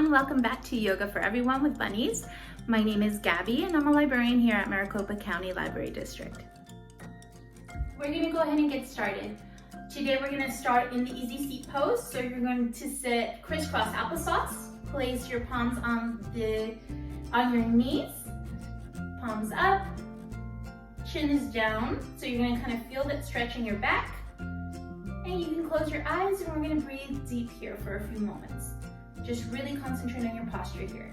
Welcome back to Yoga for Everyone with Bunnies. My name is Gabby and I'm a librarian here at Maricopa County Library District. We're going to go ahead and get started. Today we're going to start in the easy seat pose. So you're going to sit crisscross applesauce. Place your palms on your knees, palms up, chin is down. So you're going to kind of feel that stretch in your back. And you can close your eyes and we're going to breathe deep here for a few moments. Just really concentrate on your posture here.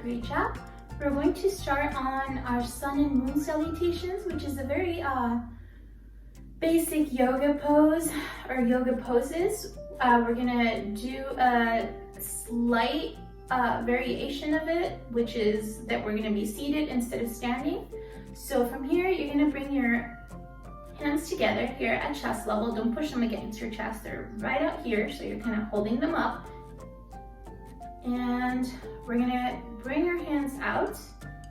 Great job. We're going to start on our sun and moon salutations, which is a very basic yoga pose or yoga poses. We're gonna do a slight variation of it, which is that we're gonna be seated instead of standing. So from here, you're gonna bring your hands together here at chest level. Don't push them against your chest. They're right out here, so you're kind of holding them up. And we're gonna bring our hands out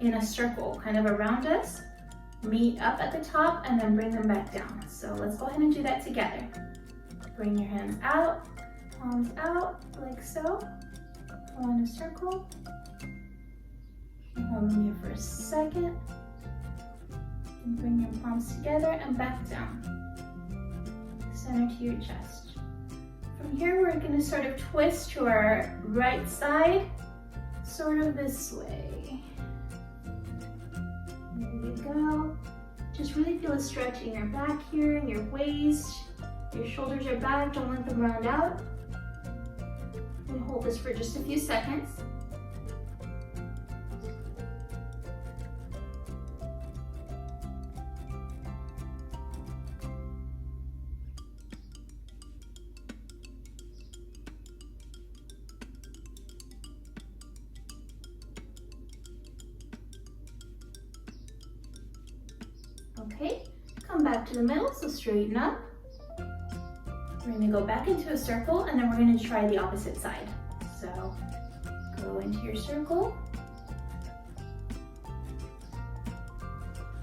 in a circle, kind of around us, meet up at the top, and then bring them back down. So let's go ahead and do that together. Bring your hands out, palms out, like so. Go in a circle. Hold them here for a second. And bring your palms together and back down. Center to your chest. From here, we're going to sort of twist to our right side, sort of this way. There we go. Just really feel a stretch in your back here, in your waist. Your shoulders are back, don't let them round out. And hold this for just a few seconds. Okay, come back to the middle, so straighten up. We're going to go back into a circle and then we're going to try the opposite side. So go into your circle,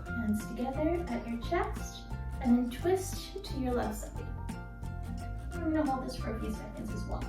hands together at your chest, and then twist to your left side. We're going to hold this for a few seconds as well.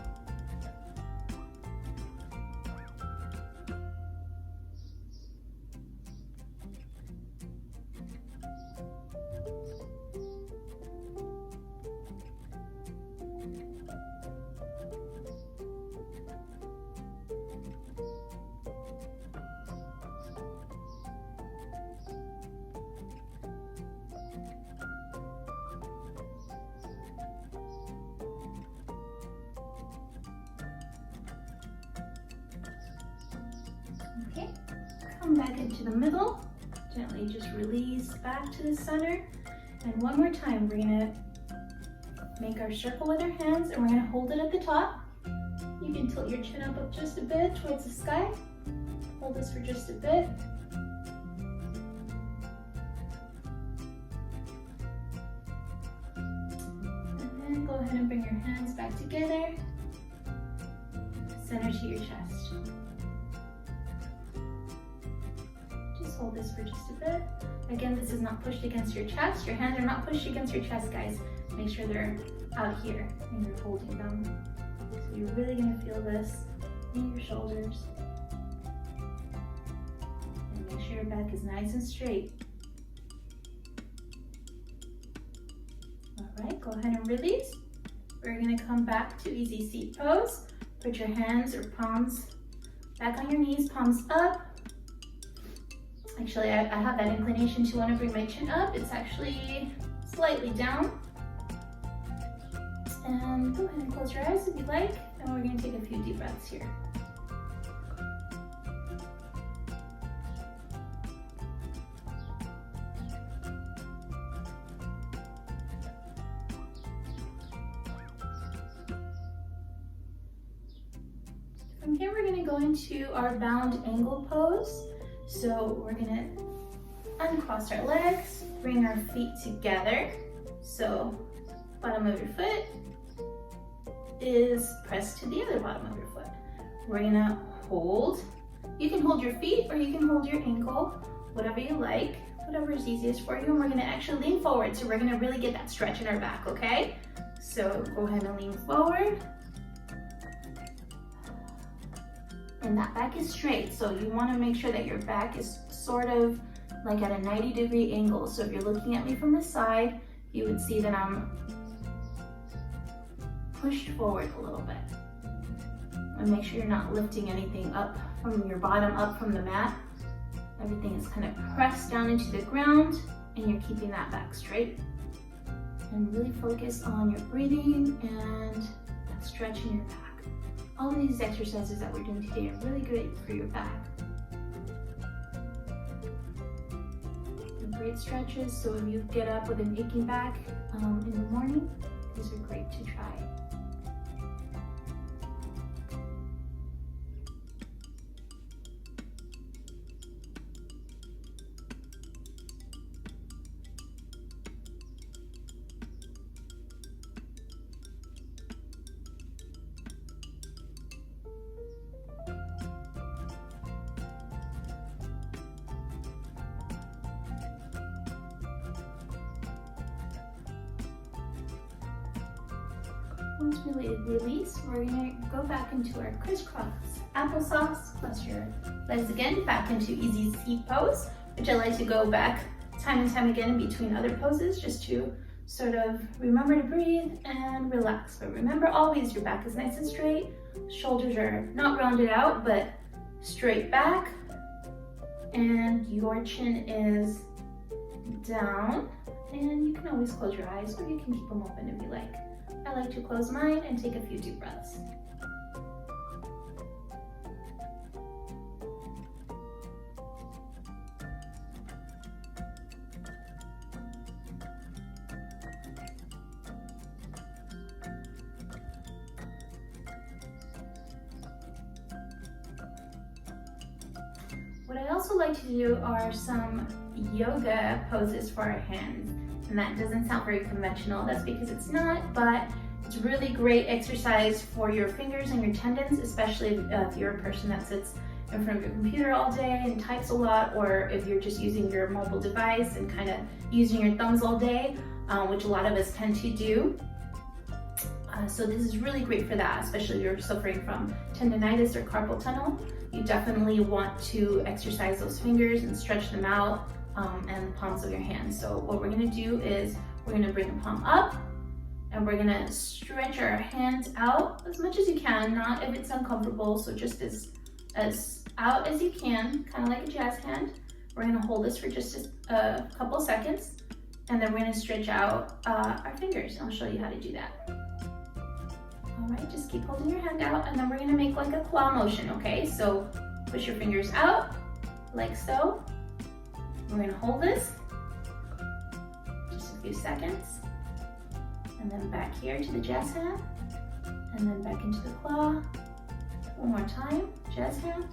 Okay, come back into the middle, gently just release back to the center. And one more time, we're gonna make our circle with our hands and we're gonna hold it at the top. You can tilt your chin up just a bit towards the sky. Hold this for just a bit. And then go ahead and bring your hands back together. Center to your chest. Hold this for just a bit. Again, this is not pushed against your chest. Your hands are not pushed against your chest, guys. Make sure they're out here and you're holding them. So you're really gonna feel this in your shoulders. And make sure your back is nice and straight. All right, go ahead and release. We're gonna come back to easy seat pose. Put your hands or palms back on your knees, palms up. Actually, I have that inclination to want to bring my chin up. It's actually slightly down. And go ahead and close your eyes if you like. And we're going to take a few deep breaths here. From here, we're going to go into our bound angle pose. So we're gonna uncross our legs, bring our feet together. So bottom of your foot is pressed to the other bottom of your foot. We're gonna hold. You can hold your feet or you can hold your ankle, whatever you like, whatever is easiest for you. And we're gonna actually lean forward. So we're gonna really get that stretch in our back, okay? So go ahead and lean forward. And that back is straight, so you want to make sure that your back is sort of like at a 90-degree angle. So if you're looking at me from the side, you would see that I'm pushed forward a little bit. And make sure you're not lifting anything up from your bottom, up from the mat. Everything is kind of pressed down into the ground, and you're keeping that back straight. And really focus on your breathing and that stretch in your back. All of these exercises that we're doing today are really great for your back. And great stretches, so if you get up with an aching back in the morning, these are great to try. Once we release, we're gonna go back into our crisscross applesauce. Plus your legs again, back into easy seat pose, which I like to go back time and time again in between other poses just to sort of remember to breathe and relax. But remember always your back is nice and straight, shoulders are not rounded out, but straight back, and your chin is down, and you can always close your eyes or you can keep them open if you like. I like to close mine and take a few deep breaths. What I also like to do are some yoga poses for our hands. And that doesn't sound very conventional, that's because it's not, but it's really great exercise for your fingers and your tendons, especially if you're a person that sits in front of your computer all day and types a lot, or if you're just using your mobile device and kind of using your thumbs all day, which a lot of us tend to do. So this is really great for that, especially if you're suffering from tendonitis or carpal tunnel. You definitely want to exercise those fingers and stretch them out, and the palms of your hands. So what we're gonna do is we're gonna bring the palm up and we're gonna stretch our hands out as much as you can, not if it's uncomfortable, so just as out as you can, kind of like a jazz hand. We're gonna hold this for just a couple seconds, and then we're gonna stretch out our fingers. I'll show you how to do that. All right, just keep holding your hand out, and then we're gonna make like a claw motion, okay? So push your fingers out, like so. We're gonna hold this, just a few seconds, and then back here to the jazz hand, and then back into the claw. One more time, jazz hand,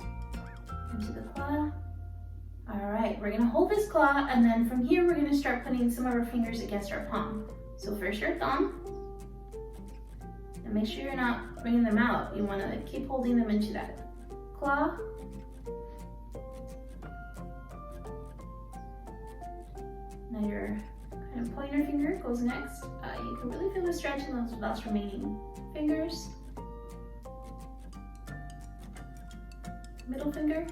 into the claw. All right, we're gonna hold this claw, and then from here, we're gonna start putting some of our fingers against our palm. So first your thumb, and make sure you're not bringing them out. You wanna keep holding them into that claw. Now your kind of pointer finger goes next. You can really feel the stretch in those remaining fingers. middle finger,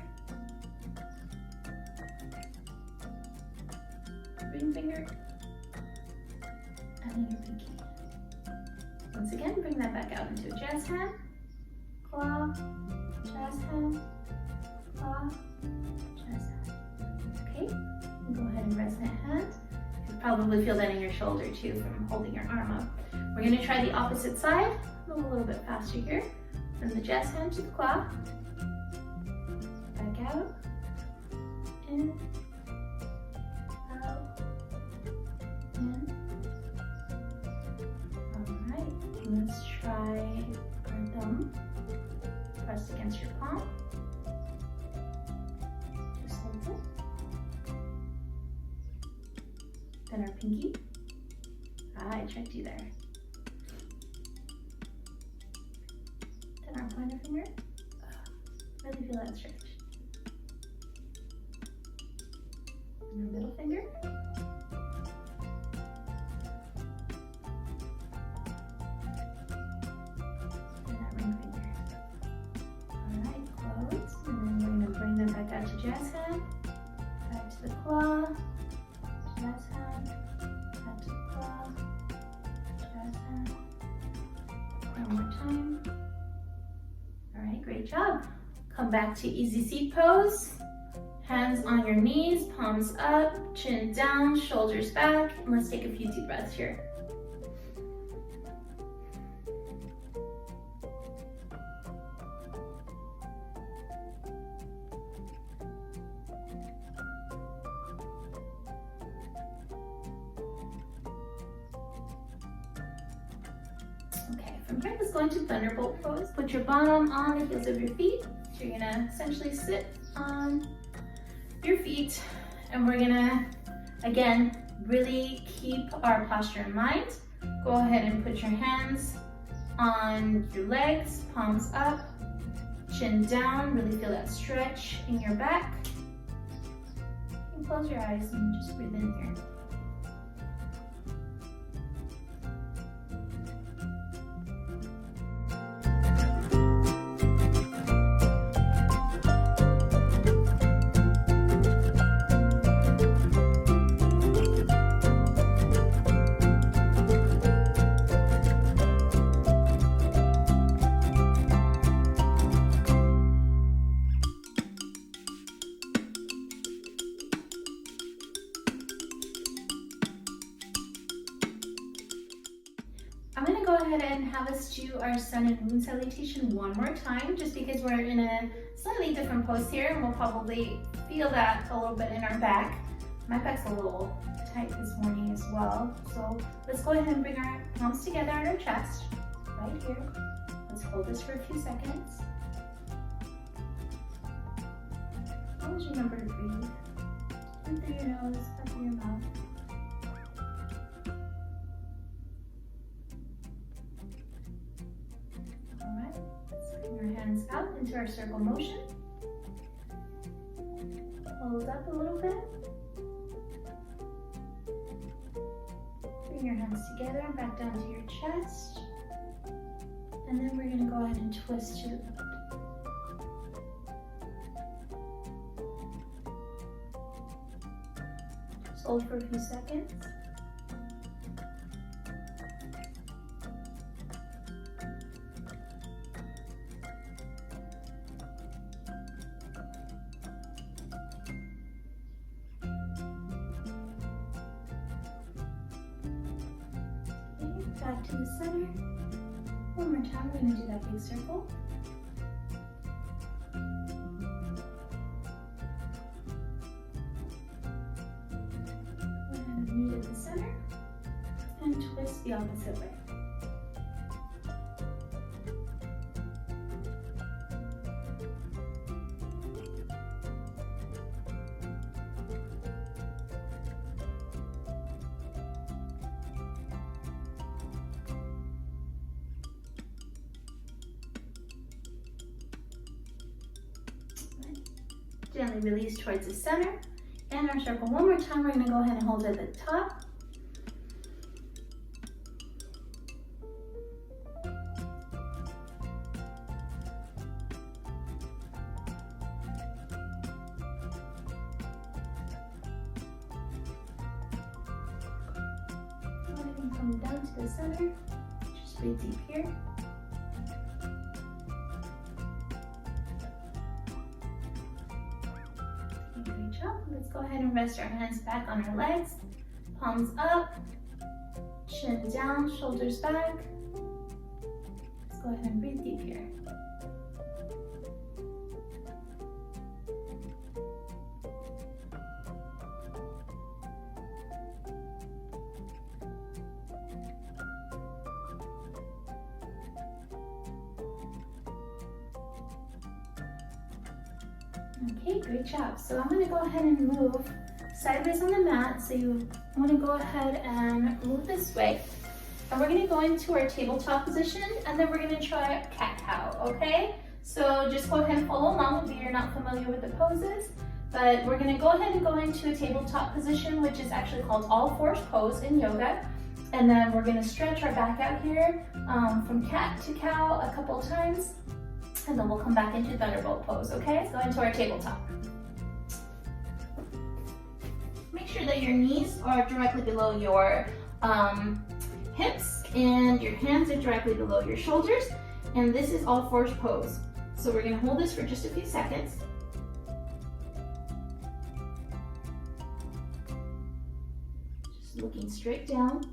ring finger, and then your pinky. Once again, bring that back out into a jazz hand, claw, jazz hand, claw, jazz hand. Okay, and go ahead and resonant hand. You probably feel that in your shoulder too from holding your arm up. We're going to try the opposite side. Move a little bit faster here. From the jazz hand to the claw. Back out. In. Out. In. Alright, let's try our thumb pressed against your palm. Just hold it. Then our pinky. I tricked you there. Then our pointer finger. Really feel that stretch. And our middle finger. And that ring finger. Alright, close. And then we're going to bring them back out to jazz hand. Back to the claw. Jazz hand. Back to the claw. Jazz hand. One more time. Alright, great job. Come back to easy seat pose. Hands on your knees, palms up, chin down, shoulders back, and let's take a few deep breaths here. Okay, from here, let's go into thunderbolt pose. Put your bottom on the heels of your feet. So you're gonna essentially sit on your feet, and we're gonna, again, really keep our posture in mind. Go ahead and put your hands on your legs, palms up, chin down, really feel that stretch in your back. And close your eyes and just breathe in here. I'm going to go ahead and have us do our sun and moon salutation one more time, just because we're in a slightly different pose here, and we'll probably feel that a little bit in our back. My back's a little tight this morning as well, so let's go ahead and bring our palms together on our chest, right here. Let's hold this for a few seconds. Always remember to breathe in through your nose, out through your mouth. Alright, let's bring our hands out into our circle motion. Hold up a little bit. Bring your hands together and back down to your chest. And then we're going to go ahead and twist to the left. Just hold for a few seconds. Back to the center. One more time, we're going to do that big circle. We're going to meet at the center and twist the opposite way. Gently release towards the center, and our circle one more time. We're going to go ahead and hold it at the top. And come down to the center. Just breathe deep here. Great job. Let's go ahead and rest our hands back on our legs. Palms up, chin down, shoulders back. Let's go ahead and breathe deep here. Okay, great job. So I'm going to go ahead and move sideways on the mat. So you want to go ahead and move this way. And we're going to go into our tabletop position, and then we're going to try cat-cow, okay? So just go ahead and follow along if you're not familiar with the poses. But we're going to go ahead and go into a tabletop position, which is actually called all-fours pose in yoga. And then we're going to stretch our back out here from cat to cow a couple of times. And then we'll come back into thunderbolt pose, okay? Go into our tabletop. Make sure that your knees are directly below your hips and your hands are directly below your shoulders. And this is all fours pose. So we're gonna hold this for just a few seconds. Just looking straight down.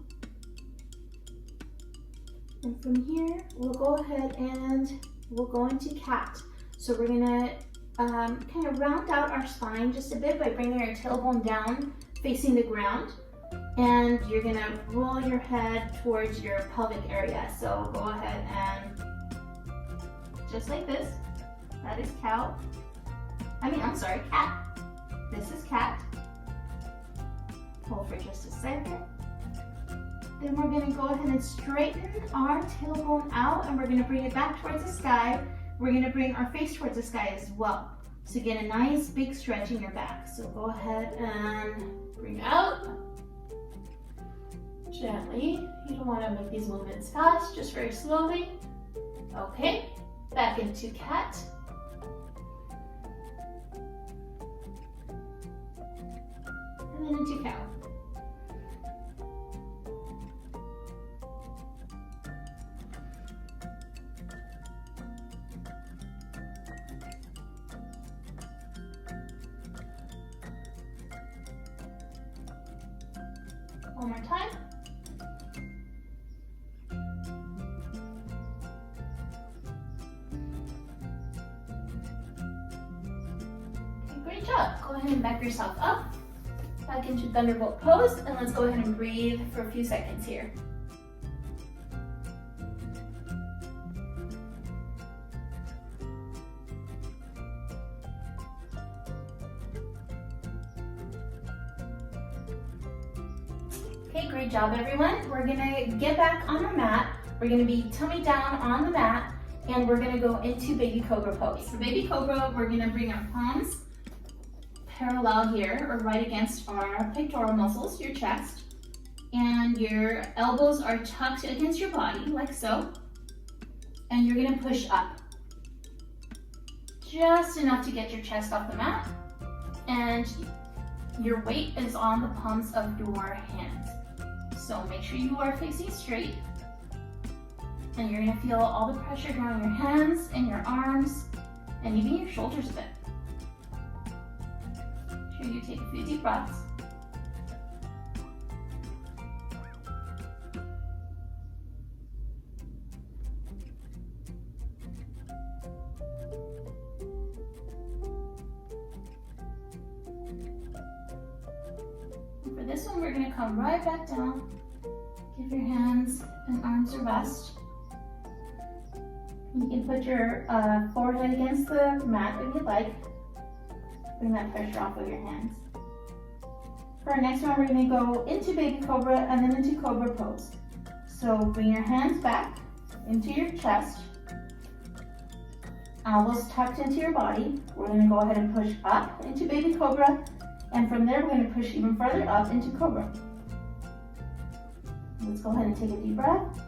And from here, we'll go ahead and we'll go into cat. So we're gonna kind of round out our spine just a bit by bringing our tailbone down, facing the ground. And you're gonna roll your head towards your pelvic area. So go ahead and just like this. That is cow. Cat. This is cat. Hold for just a second. Then we're going to go ahead and straighten our tailbone out, and we're going to bring it back towards the sky. We're going to bring our face towards the sky as well. So get a nice big stretch in your back. So go ahead and bring out. Gently. You don't want to make these movements fast, just very slowly. Okay. Back into cat. And then into cow. One more time. Okay, great job. Go ahead and back yourself up. Back into thunderbolt pose, and let's go ahead and breathe for a few seconds here. Okay, great job everyone. We're gonna get back on our mat. We're gonna be tummy down on the mat, and we're gonna go into baby cobra pose. For baby cobra, we're gonna bring our palms parallel here, or right against our pectoral muscles, your chest. And your elbows are tucked against your body, like so. And you're gonna push up. Just enough to get your chest off the mat. And your weight is on the palms of your hands. So make sure you are facing straight. And you're gonna feel all the pressure go on your hands and your arms, and even your shoulders a bit. Make sure you take a few deep breaths. And for this one, we're gonna come right back down. Give your hands and arms a rest. You can put your forehead against the mat if you'd like. Bring that pressure off of your hands. For our next one, we're going to go into baby cobra and then into cobra pose. So bring your hands back into your chest. Elbows tucked into your body. We're going to go ahead and push up into baby cobra. And from there, we're going to push even further up into cobra. Let's go ahead and take a deep breath.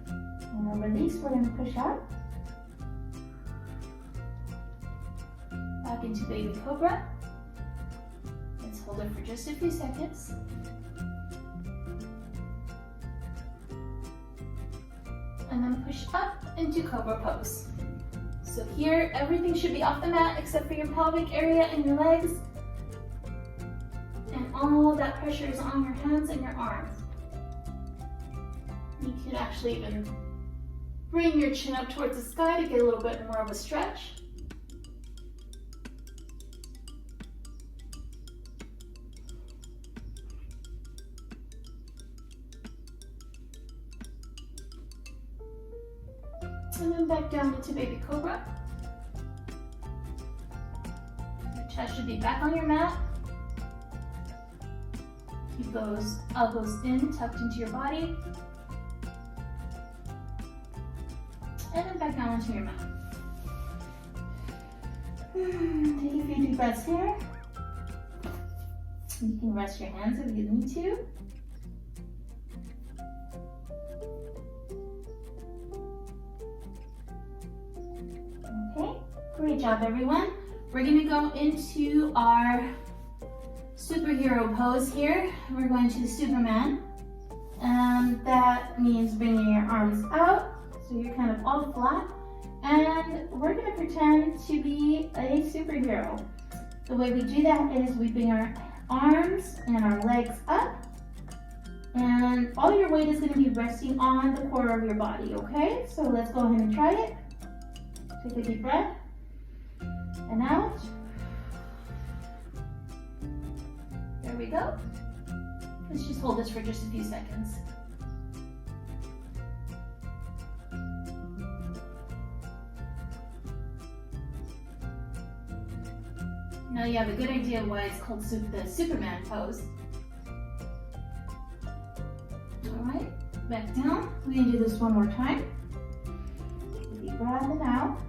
And then release, we're going to push up. Back into baby cobra. Let's hold it for just a few seconds. push up into Cobra pose. So here, everything should be off the mat except for your pelvic area and your legs. And all that pressure is on your hands and your arms. You can actually even bring your chin up towards the sky to get a little bit more of a stretch. And then back down into baby cobra. Your chest should be back on your mat. Keep those elbows in, tucked into your body. And then back down into your mat. Take a few deep breaths here. You can rest your hands if you need to. Okay, great job everyone. We're gonna go into our superhero pose here. We're going to Superman. And that means bringing your arms out. So you're kind of all flat. And we're gonna pretend to be a superhero. The way we do that is we bring our arms and our legs up. And all your weight is gonna be resting on the core of your body, okay? So let's go ahead and try it. Take a deep breath. And out. There we go. Let's just hold this for just a few seconds. Now you have a good idea why it's called the Superman pose. All right, back down. We're gonna do this one more time. Deep breath and out.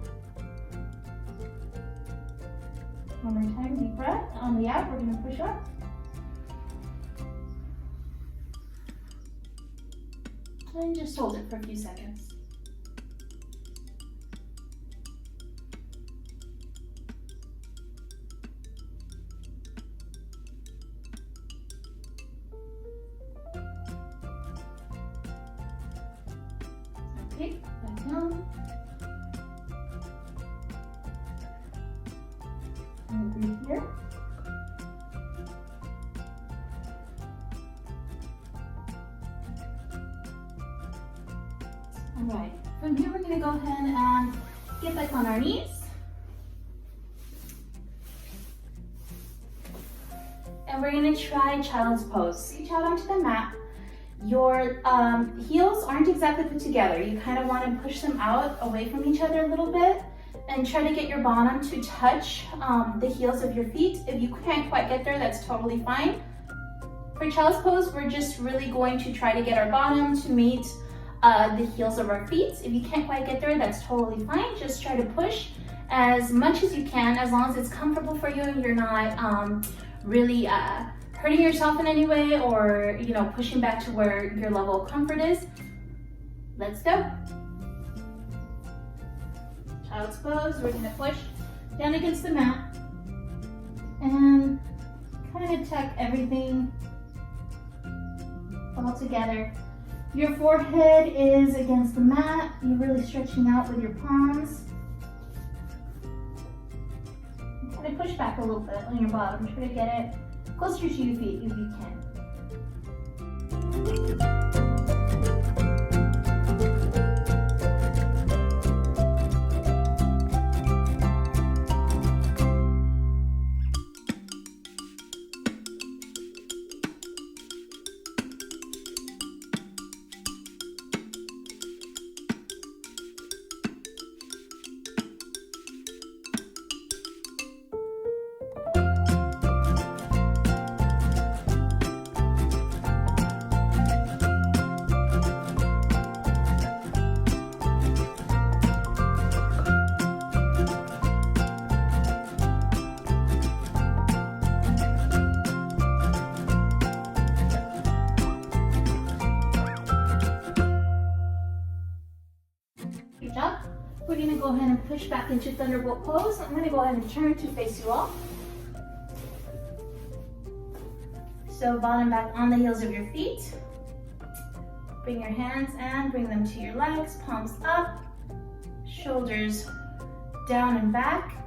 One more time, deep breath. On the out, we're gonna push up. And just hold it for a few seconds. Okay, back down. And breathe here. All right, from here we're gonna go ahead and get back on our knees. And we're gonna try child's pose. Reach out onto the mat. Your heels aren't exactly put together. You kind of want to push them out away from each other a little bit and try to get your bottom to touch the heels of your feet. If you can't quite get there, that's totally fine. For child's pose, we're just really going to try to get our bottom to meet the heels of our feet. If you can't quite get there, that's totally fine. Just try to push as much as you can, as long as it's comfortable for you and you're not really hurting yourself in any way or pushing back to where your level of comfort is. Let's go. Child's pose, we're gonna push down against the mat and kind of tuck everything all together. Your forehead is against the mat. You're really stretching out with your palms. Kind of push back a little bit on your bottom. Try to get it closer to your feet if you can. We're gonna go ahead and push back into thunderbolt pose. I'm gonna go ahead and turn to face you all. So bottom back on the heels of your feet. Bring your hands and bring them to your legs, palms up, shoulders down and back.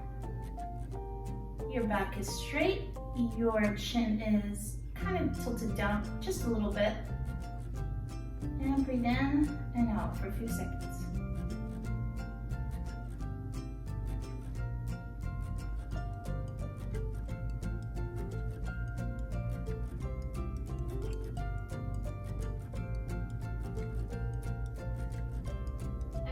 Your back is straight, your chin is kind of tilted down just a little bit. And breathe in and out for a few seconds.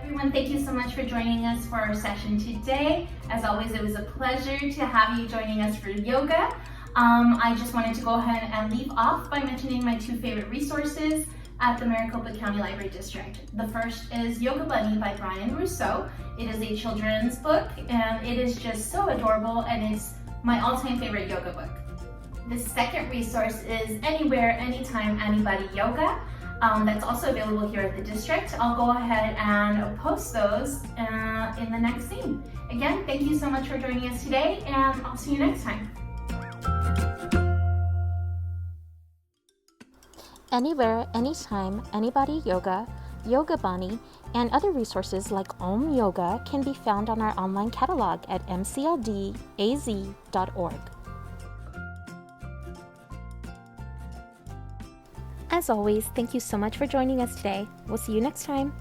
Everyone, thank you so much for joining us for our session today. As always, it was a pleasure to have you joining us for yoga. I just wanted to go ahead and leave off by mentioning my two favorite resources at the Maricopa County Library District. The first is Yoga Bunny by Brian Rousseau. It is a children's book and it is just so adorable, and it's my all-time favorite yoga book. The second resource is Anywhere, Anytime, Anybody Yoga. That's also available here at the district. I'll go ahead and post those in the next scene. Again, thank you so much for joining us today, and I'll see you next time. Anywhere, Anytime, Anybody Yoga, Yoga Bunny, and other resources like Om Yoga can be found on our online catalog at mcldaz.org. As always, thank you so much for joining us today. We'll see you next time.